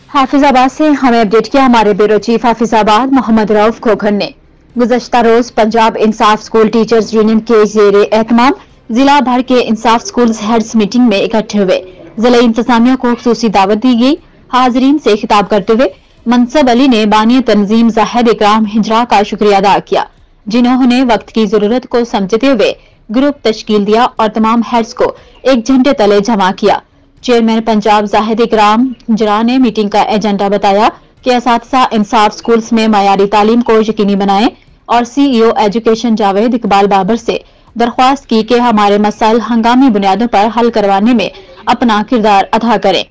हाफिजाबाद से हमें अपडेट किया हमारे ब्यूरो चीफ हाफिजाबाद मोहम्मद रऊफ खोखर ने। गुज़श्ता रोज पंजाब इंसाफ स्कूल टीचर्स यूनियन के ज़ेरे एहतमाम जिला भर के इंसाफ स्कूल हेड्स मीटिंग में इकट्ठे हुए। जिला इंतजामिया को खुसूसी दावत दी गई। हाजरीन से खिताब करते हुए मनसब अली ने बानी तंजीम जाहिद इकराम हिजरा का शुक्रिया अदा किया, जिन्होंने वक्त की जरूरत को समझते हुए ग्रुप तश्कील दिया और तमाम हेड्स को एक झंडे तले जमा किया। चेयरमैन पंजाब जाहिद इकराम हिजरा ने मीटिंग का एजेंडा बताया कि असातिज़ा इंसाफ स्कूल्स में मयारी तालीम को यकीनी बनाएं और CEO एजुकेशन जावेद इकबाल बाबर से दरख्वास्त की कि हमारे मसाइल हंगामी बुनियादों पर हल करवाने में अपना किरदार अदा करें।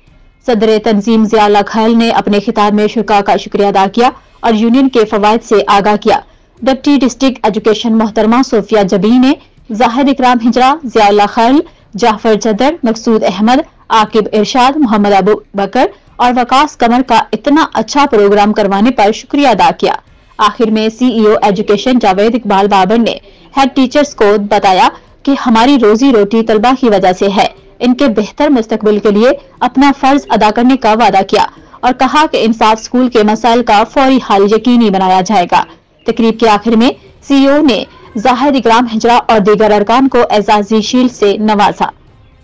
सदर तंजीम ज़िया खैल ने अपने खिताब में शुरा का शुक्रिया अदा किया और यूनियन के फवायद से आगाह किया। डिप्टी डिस्ट्रिक्ट एजुकेशन मोहतरमा सोफिया जबी ने जाहिद इकराम हिजरा, ज़िया खैल, जाफर जदर, मकसूद अहमद, आकिब इरशाद, मोहम्मद अबू बकर और वकास कमर का इतना अच्छा प्रोग्राम करवाने पर शुक्रिया अदा किया। आखिर में CEO एजुकेशन जावेद इकबाल बाबर ने हेड टीचर्स को बताया कि हमारी रोजी रोटी तलबा की वजह से है। इनके बेहतर मुस्तकबिल के लिए अपना फर्ज अदा करने का वादा किया और कहा कि इंसाफ स्कूल के मसाइल का फौरी हल यकीनी बनाया जाएगा। तकरीब के आखिर में CEO ने जाहिद इकराम हिजरा और दीगर अरकान को एजाजी शील्ड से नवाजा।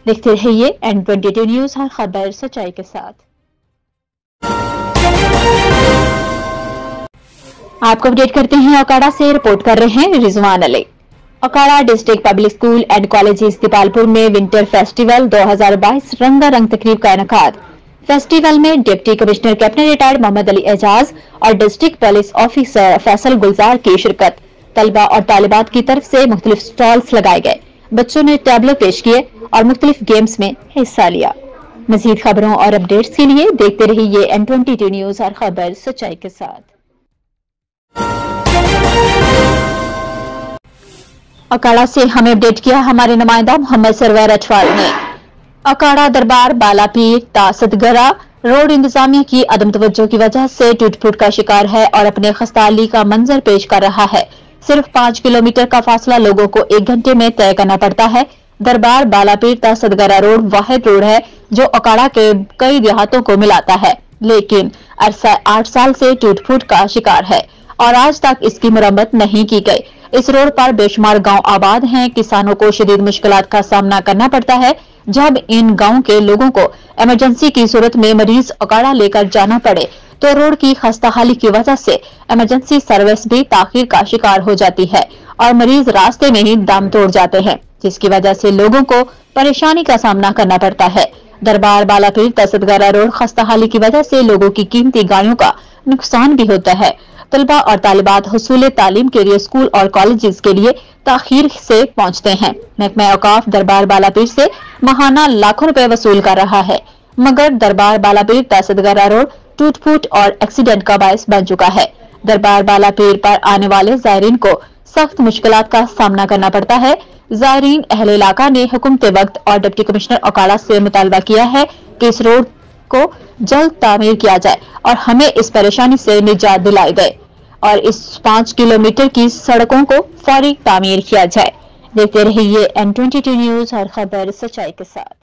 देखते रहिए N22 न्यूज, हर खबर सच्चाई के साथ। आपको अपडेट करते हैं अकाड़ा से, रिपोर्ट कर रहे हैं Rizwan Ali. Okara district public school and colleges Depalpur में विंटर फेस्टिवल 2022 रंगारंग तकरीब का इनेकाद। फेस्टिवल में deputy commissioner captain retired Muhammad Ali Ejaz और district police officer Faisal Gulzar की शिरकत। तलबा और तालिबात की तरफ से मुख्तलिफ स्टॉल्स लगाए गए। बच्चों ने टैबलो पेश किए और मुख्तलिफ गेम्स में हिस्सा लिया। मजीद खबरों और अपडेट्स के लिए देखते रहिए N22 न्यूज, हर खबर सच्चाई के साथ। अकाड़ा से हमें अपडेट किया हमारे नुमाइंदा मोहम्मद सरवर अठवाल ने। अकाड़ा दरबार बालापीर तासदगरा रोड इंतजामिया की अदम तवज्जो की वजह से टूट फूट का शिकार है और अपने खस्ताहाली का मंजर पेश कर रहा है। सिर्फ 5 किलोमीटर का फासला लोगों को 1 घंटे में तय करना पड़ता है। दरबार बालापीर तासदगरा रोड वाहिद रोड है जो अकाड़ा के कई देहातों को मिलाता है, लेकिन अरसा 8 साल से टूट फूट का शिकार है और आज तक इसकी मुरम्मत नहीं की गई। इस रोड पर बेशुमार गांव आबाद हैं। किसानों को शदीद मुश्किलात का सामना करना पड़ता है जब इन गांव के लोगों को इमरजेंसी की सूरत में मरीज अकाड़ा लेकर जाना पड़े तो रोड की खस्ताहाली की वजह से इमरजेंसी सर्विस भी ताखीर का शिकार हो जाती है और मरीज रास्ते में ही दम तोड़ जाते हैं, जिसकी वजह से लोगों को परेशानी का सामना करना पड़ता है। दरबार बालापीर तासदगरा रोड खस्ताहाली की वजह से लोगों की कीमती गाड़ियों का नुकसान भी होता है। तलबा और तालिबात हुसूल तालीम के लिए स्कूल और कॉलेजेस के लिए ताखीर से पहुंचते हैं। महकमा औकाफ दरबार बालापीर से माहाना लाखों रुपए वसूल कर रहा है, मगर दरबार बालापीर तासदगरा रोड टूट फूट और एक्सीडेंट का बायस बन चुका है। दरबार बालापीर पर आने वाले जायरीन को सख्त मुश्किलात का सामना करना पड़ता है। जायरीन अहले इलाका ने हुकूमत वक्त और डिप्टी कमिश्नर अकाड़ा से मुतालबा किया है कि इस रोड को जल्द तामीर किया जाए और हमें इस परेशानी से निजात दिलाई जाए और इस 5 किलोमीटर की सड़कों को फौरी तामीर किया जाए। देखते रहिए N22 न्यूज, हर खबर सच्चाई के साथ।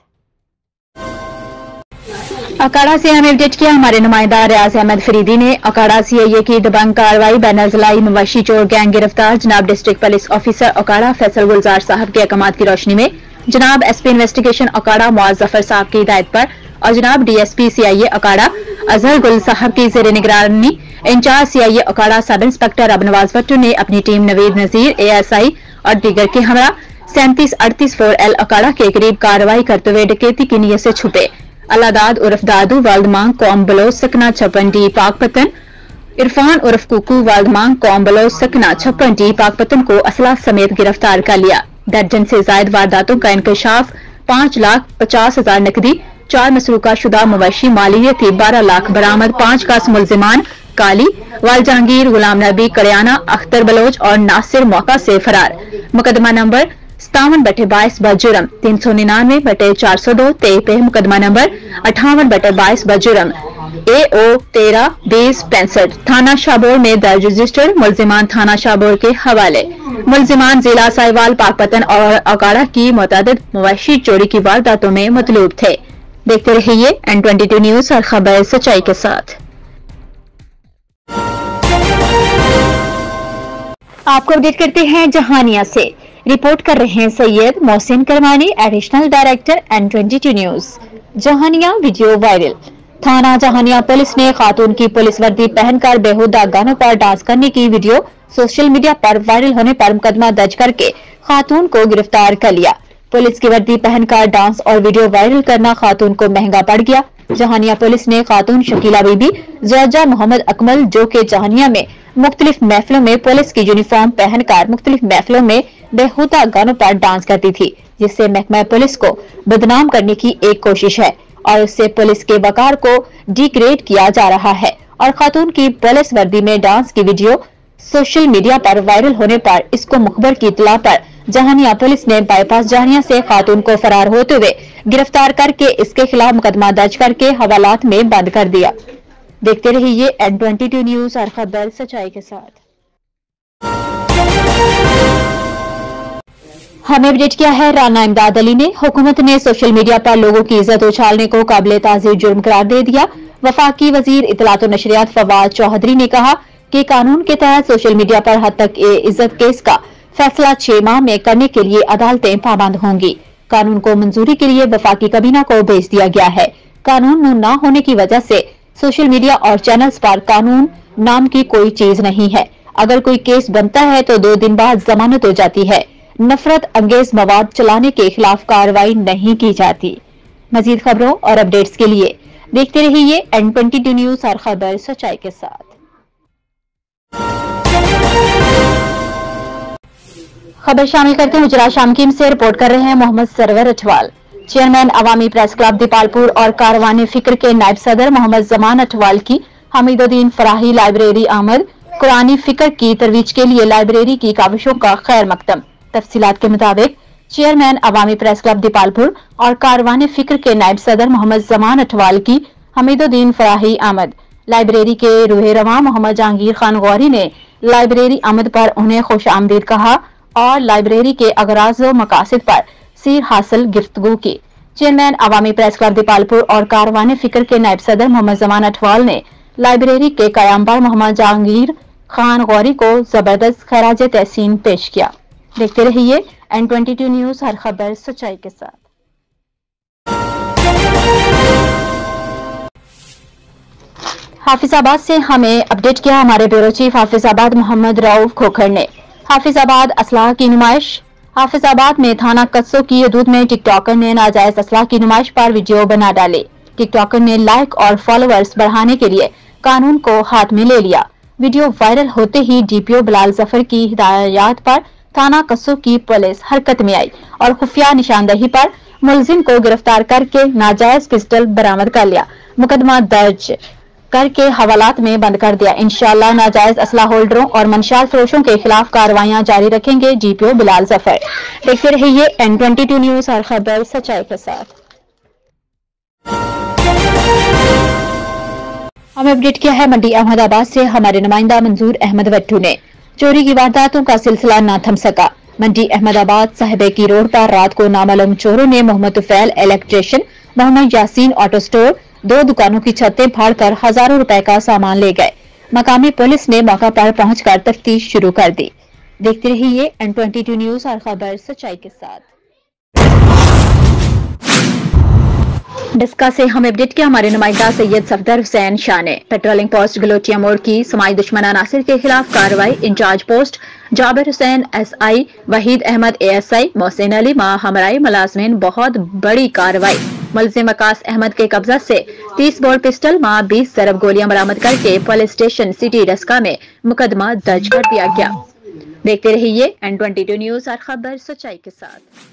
अकाड़ा से हमें अपडेट किया हमारे नुमाइंदा रियाज अहमद फरीदी ने। अकाड़ा CIA की दबंग कार्रवाई बैनरज़िलाई मवाशी चोर गैंग गिरफ्तार। जनाब डिस्ट्रिक्ट पुलिस ऑफिसर अकाड़ा फैसल गुलजार साहब के अहकामात की रोशनी में जनाब SP इन्वेस्टिगेशन अकाड़ा मुआज़ जफर साहब की हिदायत पर और जनाब DSP CIA अकाड़ा अजहर गुल साहब की ज़ेरे निगरानी in charge CIA अकाड़ा sub inspector अबनवाज Bhattu ने अपनी टीम नवीद नजीर ASI और दीगर के हमरा 3738 4L अकाड़ा के करीब कार्रवाई करते हुए डकैती की नीयत से छुपे अलादाद उर्फ दादू वाल्दमांग कौम बलोच सकना 56D पाकपतन, इरफान उर्फ कुकू वाल्दमांग कौम बलोच सकना 56D पाकपतन को असला समेत गिरफ्तार कर लिया। दर्जन से जायद वारदातों का इंकशाफ, 5,50,000 नकदी, 4 मसरूका शुदा मवेशी मालियत थी, 12 लाख बरामद। 5 का मुलजिमान काली वाल जहांगीर, गुलाम नबी कड़ियाना, अख्तर बलोच और नासिर मौका से फरार। मुकदमा नंबर 57/22 बजुर्म 399/402 पे मुकदमा नंबर 58/22 बजुर्म AO 13-20-65 थाना शाहबोर में दर्ज रजिस्टर्ड। मुलजिमान थाना शाहबोर के हवाले। मुलजिमान जिला साहिवाल पाकपतन और अकाड़ा की मुतअद्दिद मवेशी चोरी की वारदातों में मतलूब थे। देखते रहिए N22 न्यूज, हर खबर सच्चाई के साथ। आपको अपडेट करते हैं जहानिया से। रिपोर्ट कर रहे हैं Syed Mohsin Kirmani, additional director N22 news. Jahania video viral. थाना जहानिया पुलिस ने खातून की पुलिस वर्दी पहनकर बेहुदा गानों पर डांस करने की वीडियो सोशल मीडिया पर वायरल होने पर मुकदमा दर्ज करके खातून को गिरफ्तार कर लिया। पुलिस की वर्दी पहनकर डांस और वीडियो वायरल करना खातून को महंगा पड़ गया। जहानिया पुलिस ने खातून शकीला बीबी ज़ौजा मोहम्मद अकमल, जो के जहानिया में मुख्तलिफ महफिलों में पुलिस की यूनिफॉर्म पहनकर मुख्तलिफ महफिलों में बेहुदा गानों पर डांस करती थी, जिससे महकमा पुलिस को बदनाम करने की एक कोशिश है और उससे पुलिस के वकार को डिग्रेड किया जा रहा है। और खातून की पुलिस वर्दी में डांस की वीडियो सोशल मीडिया पर वायरल होने पर इसको मुखबर की इत्तला पर जहानिया पुलिस ने बाईपास जहानिया से खातून को फरार होते हुए गिरफ्तार करके इसके खिलाफ मुकदमा दर्ज करके हवालात में बंद कर दिया। देखते रहिए N22 न्यूज, हर खबर सच्चाई के साथ। हमें अपडेट किया है राना इमदाद अली ने। हुकूमत ने सोशल मीडिया पर लोगों की इज्जत उछालने को काबिल ताज़ीर जुर्म करार दे दिया। वफाकी वजीर इत्तलात और नशरियात फवाद चौधरी ने कहा कि कानून के तहत सोशल मीडिया पर हद तक इज्जत केस का फैसला 6 माह में करने के लिए अदालतें पाबंद होंगी। कानून को मंजूरी के लिए वफाकी kabina को भेज दिया गया है। कानून न होने की वजह से सोशल मीडिया और चैनल्स पर कानून नाम की कोई चीज नहीं है। अगर कोई केस बनता है तो 2 दिन बाद जमानत हो जाती है। नफरत अंगेज मवाद चलाने के खिलाफ कार्रवाई नहीं की जाती। मजीद खबरों और अपडेट्स के लिए देखते रहिए N22 न्यूज, हर खबर सच्चाई के साथ। खबर शामिल करते हैं गुजरात शामकीम से। रिपोर्ट कर रहे हैं मोहम्मद सरवर अठवाल। चेयरमैन अवामी प्रेस क्लब दीपालपुर और कारवान फिक्र के नायब सदर मोहम्मद जमान अठवाल की हमीदुद्दीन फराही लाइब्रेरी आमद। कुरानी फिक्र की तरवीज के लिए लाइब्रेरी की काविशों का खैर मकदम। तफसीलात के मुताबिक चेयरमैन अवामी प्रेस क्लब दीपालपुर और कारवान फिक्र के नायब सदर मोहम्मद जमान अठवाल की हमीदुद्दीन फराही आमद। लाइब्रेरी के रूहे रवां मोहम्मद जहांगीर खान गौरी ने लाइब्रेरी आमद पर उन्हें खुश आमदीद कहा और लाइब्रेरी के अगराज व मकासद पर सीर हासिल गिफ्तगू की। चेयरमैन अवामी प्रेस क्लब दीपालपुर और कारवान फिक्र के नायब सदर मोहम्मद जमान अठवाल ने लाइब्रेरी के कयाम पर मोहम्मद जहांगीर खान गौरी को जबरदस्त खराज तहसीन पेश किया। देखते रहिए N22 न्यूज, हर खबर सच्चाई के साथ। हाफिजाबाद से हमें अपडेट किया हमारे ब्यूरो चीफ हाफिजाबाद मोहम्मद रऊफ खोखर ने। हाफिजाबाद असलाह की नुमाइश। हाफिजाबाद में थाना कस्सो की हदूद में टिकटॉकर ने नाजायज असलाह की नुमाइश पर वीडियो बना डाले। टिकटॉकर ने लाइक और फॉलोअर्स बढ़ाने के लिए कानून को हाथ में ले लिया। वीडियो वायरल होते ही DPO बिलाल जफर की हिदायत पर थाना कस्सो की पुलिस हरकत में आई और खुफिया निशानदही पर मुलजिम को गिरफ्तार करके नाजायज पिस्टल बरामद कर लिया। मुकदमा दर्ज करके हवालात में बंद कर दिया। इंशाअल्लाह नाजायज असला होल्डरों और मंशाल फरोशों के खिलाफ कार्रवाइयां जारी रखेंगे DPO बिलाल जफर। देखते रहिए N22 न्यूज, हर खबर सच्चाई के साथ। हमें अपडेट किया है मंडी अहमदाबाद से हमारे नुमाइंदा मंजूर अहमद वट्टू ने। चोरी की वारदातों का सिलसिला न थम सका। मंडी अहमदाबाद साहिबे की रोड पर रात को नामालूम चोरों ने Mohammad Tufail electrician, Mohammad Yaseen auto store, 2 दुकानों की छतें फाड़कर हजारों रुपए का सामान ले गए। मकामी पुलिस ने मौका पर पहुंचकर तफ्तीश शुरू कर दी। देखते रहिए N22 न्यूज, हर खबर सच्चाई के साथ। डिस्का से हमें अपडेट किया हमारे नुमाइंदा सैयद सफदर हुसैन शाह ने। पेट्रोलिंग पोस्ट गलोटिया मोड़ की समाई दुश्मन अनासिर के खिलाफ कार्रवाई। Incharge post Jabir Hussain SI, Waheed Ahmed ASI, Mohsin Ali हमराई मुलाजमीन। बहुत बड़ी कार्रवाई। मुलजिम वकास अहमद के कब्जा से 30 बोर पिस्टल 20 ज़रब गोलियां बरामद करके पुलिस स्टेशन सिटी डस्का में मुकदमा दर्ज कर दिया गया। देखते रहिए N22 न्यूज, हर खबर सच्चाई के साथ।